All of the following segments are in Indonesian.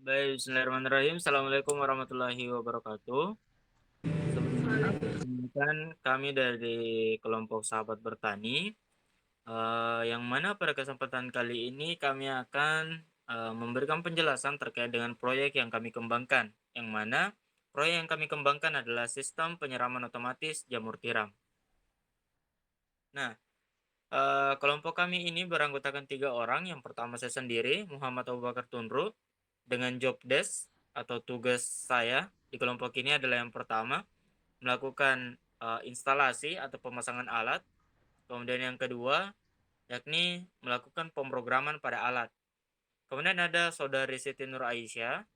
Baik, bismillahirrahmanirrahim. Assalamualaikum warahmatullahi wabarakatuh. Sebelumnya, perkenalkan kami dari kelompok Sahabat Bertani, yang mana pada kesempatan kali ini kami akan memberikan penjelasan terkait dengan proyek yang kami kembangkan, yang mana proyek yang kami kembangkan adalah sistem penyiraman otomatis jamur tiram. Nah, kelompok kami ini beranggotakan 3 orang. Yang pertama saya sendiri, Muhammad Abu Bakar Tunru, dengan job desk atau tugas saya di kelompok ini adalah yang pertama, melakukan instalasi atau pemasangan alat. Kemudian yang kedua, yakni melakukan pemrograman pada alat. Kemudian ada saudari Siti Nur Aisyah,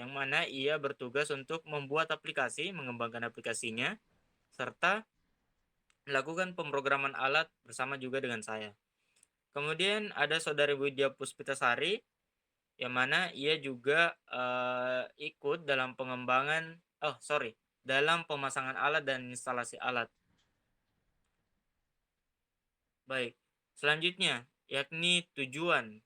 yang mana ia bertugas untuk membuat aplikasi, mengembangkan aplikasinya, serta melakukan pemrograman alat bersama juga dengan saya. Kemudian ada saudari Widya Puspitasari, yang mana ia juga ikut dalam pengembangan, dalam pemasangan alat dan instalasi alat. Baik, selanjutnya yakni tujuan,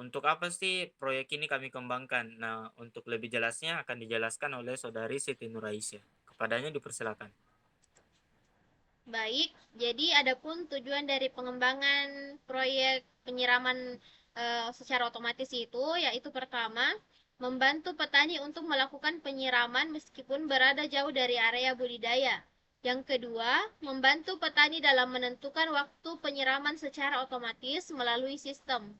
untuk apa sih proyek ini kami kembangkan. Nah, untuk lebih jelasnya akan dijelaskan oleh saudari Siti Nuraisyah. Kepadanya dipersilakan. Baik, jadi adapun tujuan dari pengembangan proyek penyiraman secara otomatis itu yaitu pertama, membantu petani untuk melakukan penyiraman meskipun berada jauh dari area budidaya. Yang kedua, membantu petani dalam menentukan waktu penyiraman secara otomatis melalui sistem.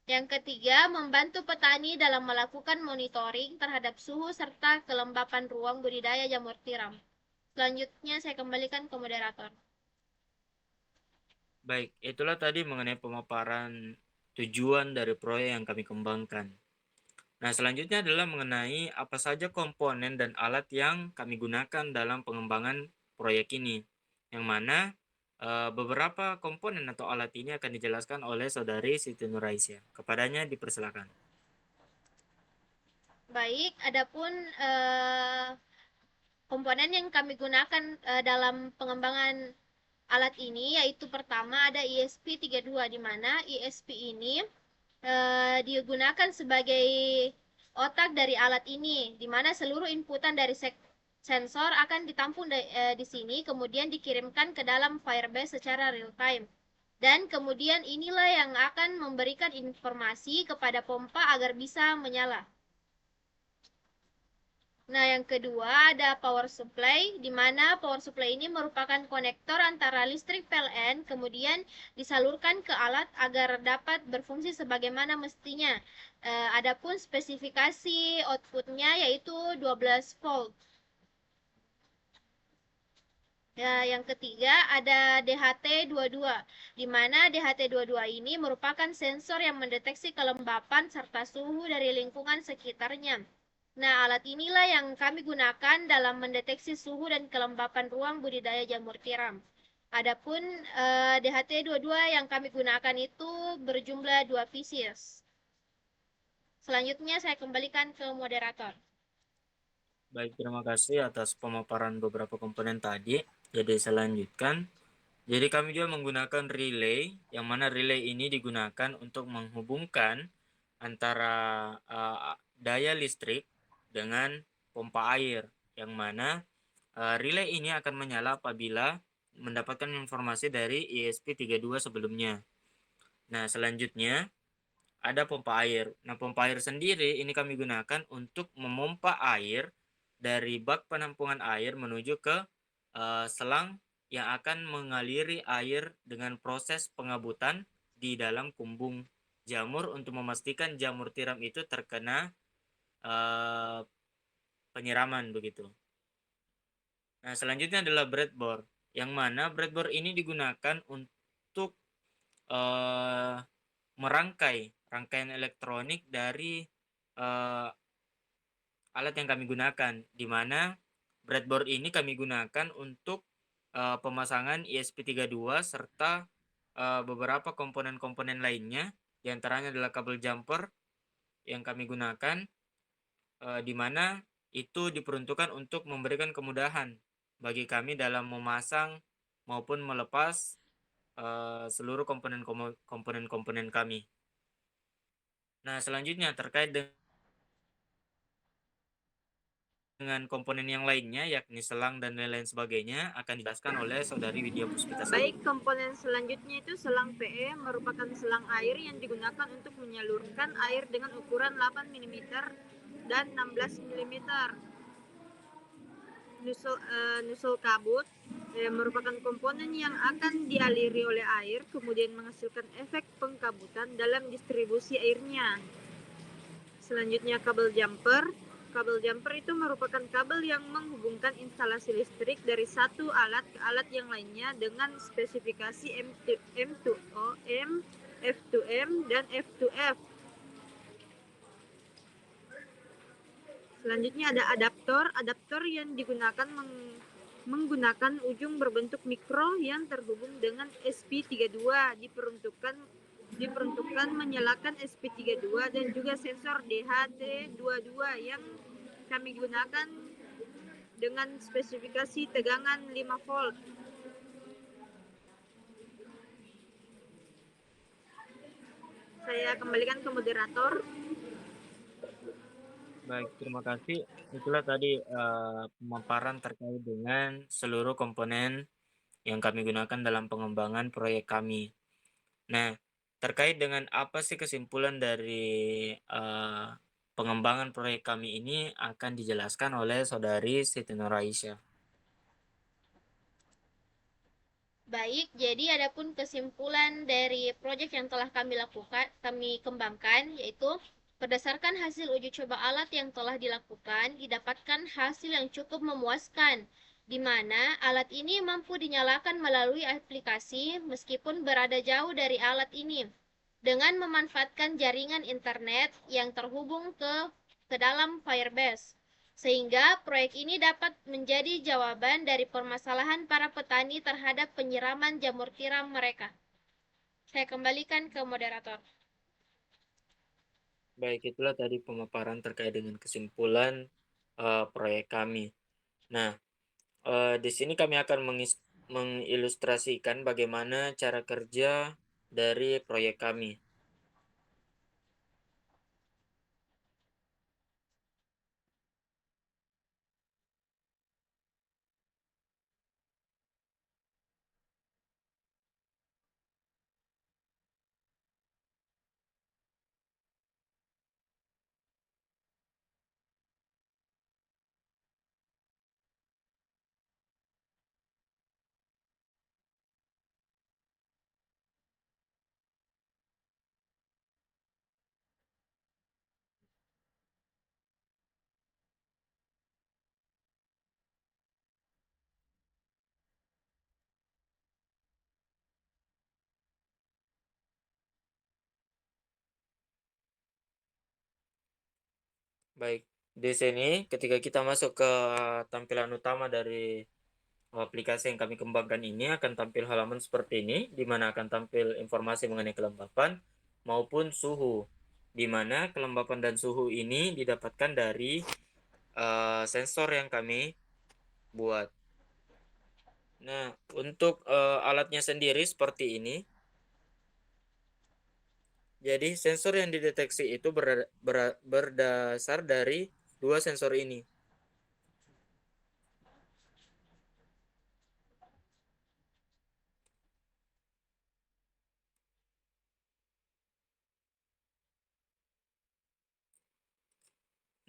Yang ketiga, membantu petani dalam melakukan monitoring terhadap suhu serta kelembapan ruang budidaya jamur tiram. Selanjutnya saya kembalikan ke moderator. Baik, itulah tadi mengenai pemaparan tujuan dari proyek yang kami kembangkan. Nah, selanjutnya adalah mengenai apa saja komponen dan alat yang kami gunakan dalam pengembangan proyek ini. Yang mana beberapa komponen atau alat ini akan dijelaskan oleh saudari Siti Nuraisyah. Kepadanya dipersilakan. Baik, adapun komponen yang kami gunakan dalam pengembangan alat ini yaitu pertama ada ESP32 di mana ESP ini digunakan sebagai otak dari alat ini di mana seluruh inputan dari sensor akan ditampung di sini kemudian dikirimkan ke dalam Firebase secara real time. Dan kemudian inilah yang akan memberikan informasi kepada pompa agar bisa menyala. Nah, yang kedua ada power supply, di mana power supply ini merupakan konektor antara listrik PLN, kemudian disalurkan ke alat agar dapat berfungsi sebagaimana mestinya. Adapun spesifikasi outputnya yaitu 12 volt. Ya, yang ketiga ada DHT22, di mana DHT22 ini merupakan sensor yang mendeteksi kelembapan serta suhu dari lingkungan sekitarnya. Nah, alat inilah yang kami gunakan dalam mendeteksi suhu dan kelembapan ruang budidaya jamur tiram. Adapun DHT22 yang kami gunakan itu berjumlah 2 pieces. Selanjutnya saya kembalikan ke moderator. Baik, terima kasih atas pemaparan beberapa komponen tadi. Jadi saya lanjutkan. Jadi kami juga menggunakan relay, yang mana relay ini digunakan untuk menghubungkan antara daya listrik dengan pompa air, yang mana relay ini akan menyala apabila mendapatkan informasi dari ESP32 sebelumnya. Nah, selanjutnya ada pompa air. Nah, pompa air sendiri ini kami gunakan untuk memompa air dari bak penampungan air menuju ke selang yang akan mengaliri air dengan proses pengabutan di dalam kumbung jamur untuk memastikan jamur tiram itu terkena eh, penyiraman begitu. Nah, selanjutnya adalah breadboard, yang mana breadboard ini digunakan untuk eh, merangkai rangkaian elektronik dari eh, alat yang kami gunakan, di mana breadboard ini kami gunakan untuk pemasangan ESP32 serta beberapa komponen-komponen lainnya, di antaranya adalah kabel jumper yang kami gunakan, di mana itu diperuntukkan untuk memberikan kemudahan bagi kami dalam memasang maupun melepas seluruh komponen-komponen kami. Nah, selanjutnya terkait dengan dengan komponen yang lainnya, yakni selang dan lain-lain sebagainya, akan dijelaskan oleh Saudari Widya Puspita. Baik, komponen selanjutnya itu selang PE merupakan selang air yang digunakan untuk menyalurkan air dengan ukuran 8 mm dan 16 mm. Nusul kabut merupakan komponen yang akan dialiri oleh air, kemudian menghasilkan efek pengkabutan dalam distribusi airnya. Selanjutnya kabel jumper. Kabel jumper itu merupakan kabel yang menghubungkan instalasi listrik dari satu alat ke alat yang lainnya dengan spesifikasi M2O, F2M, dan F2F. Selanjutnya ada adaptor. Adaptor yang digunakan menggunakan ujung berbentuk mikro yang terhubung dengan SP32 diperuntukkan menyalakan SP32 dan juga sensor DHT22 yang kami gunakan dengan spesifikasi tegangan 5 volt. Saya kembalikan ke moderator. Baik, terima kasih. Itulah tadi pemaparan terkait dengan seluruh komponen yang kami gunakan dalam pengembangan proyek kami. Nah, terkait dengan apa sih kesimpulan dari pengembangan proyek kami ini akan dijelaskan oleh Saudari Siti Nuraisyah. Baik, jadi adapun kesimpulan dari proyek yang telah kami kembangkan, yaitu berdasarkan hasil uji coba alat yang telah dilakukan, didapatkan hasil yang cukup memuaskan, di mana alat ini mampu dinyalakan melalui aplikasi meskipun berada jauh dari alat ini, dengan memanfaatkan jaringan internet yang terhubung ke dalam Firebase. Sehingga proyek ini dapat menjadi jawaban dari permasalahan para petani terhadap penyiraman jamur tiram mereka. Saya kembalikan ke moderator. Baik, itulah tadi pemaparan terkait dengan kesimpulan proyek kami. Nah, di sini kami akan mengilustrasikan bagaimana cara kerja dari proyek kami. Baik, di sini ketika kita masuk ke tampilan utama dari aplikasi yang kami kembangkan ini akan tampil halaman seperti ini, di mana akan tampil informasi mengenai kelembapan maupun suhu, di mana kelembapan dan suhu ini didapatkan dari sensor yang kami buat. Nah, untuk alatnya sendiri seperti ini. Jadi sensor yang dideteksi itu berdasar dari dua sensor ini.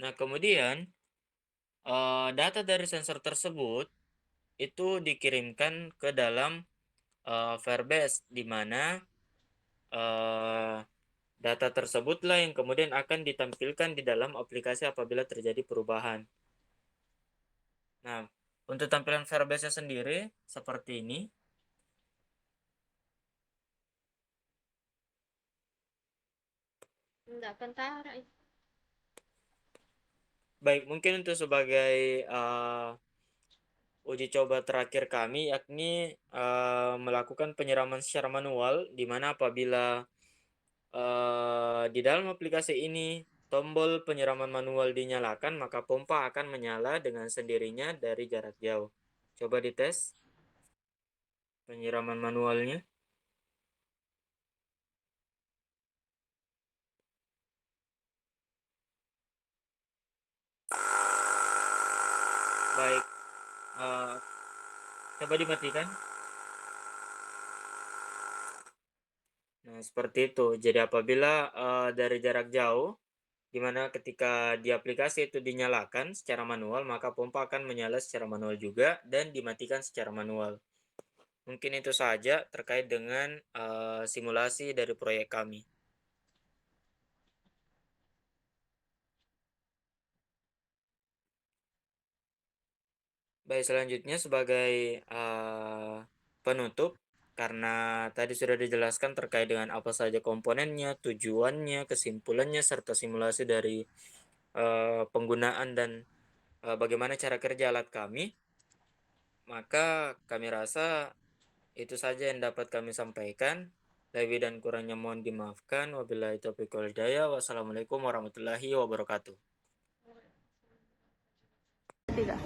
Nah, kemudian data dari sensor tersebut itu dikirimkan ke dalam Firebase, di mana data tersebutlah yang kemudian akan ditampilkan di dalam aplikasi apabila terjadi perubahan. Nah, untuk tampilan Firebase-nya sendiri seperti ini. Enggak kentara. Baik, mungkin untuk sebagai uji coba terakhir kami yakni melakukan penyiraman secara manual, di mana apabila di dalam aplikasi ini tombol penyiraman manual dinyalakan, maka pompa akan menyala dengan sendirinya dari jarak jauh. Coba dites penyiraman manualnya. Baik, eh, coba dimatikan. Nah, seperti itu. Jadi apabila dari jarak jauh, di mana ketika di aplikasi itu dinyalakan secara manual, maka pompa akan menyala secara manual juga dan dimatikan secara manual. Mungkin itu saja terkait dengan simulasi dari proyek kami. Baik, selanjutnya sebagai penutup, karena tadi sudah dijelaskan terkait dengan apa saja komponennya, tujuannya, kesimpulannya, serta simulasi dari penggunaan dan bagaimana cara kerja alat kami, maka kami rasa itu saja yang dapat kami sampaikan. Lebih dan kurangnya mohon dimaafkan. Wabillahi taufiq wal hidayah. Wassalamualaikum warahmatullahi wabarakatuh. Tiga.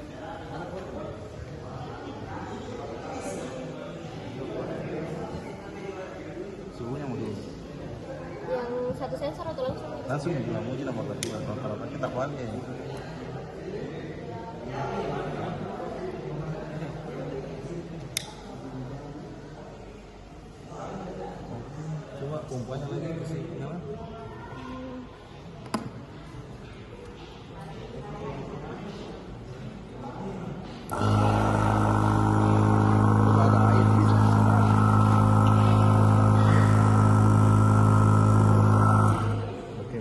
Suhunya mau dulu. Yang satu sensor atau langsung? Langsung bilang mau jadi nomor dua. Kalau kita kuat ya. Coba pompanya lagi kasih nyala. Coba ada air di sini. Oke.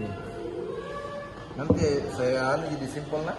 Nanti saya jadi simpel lah.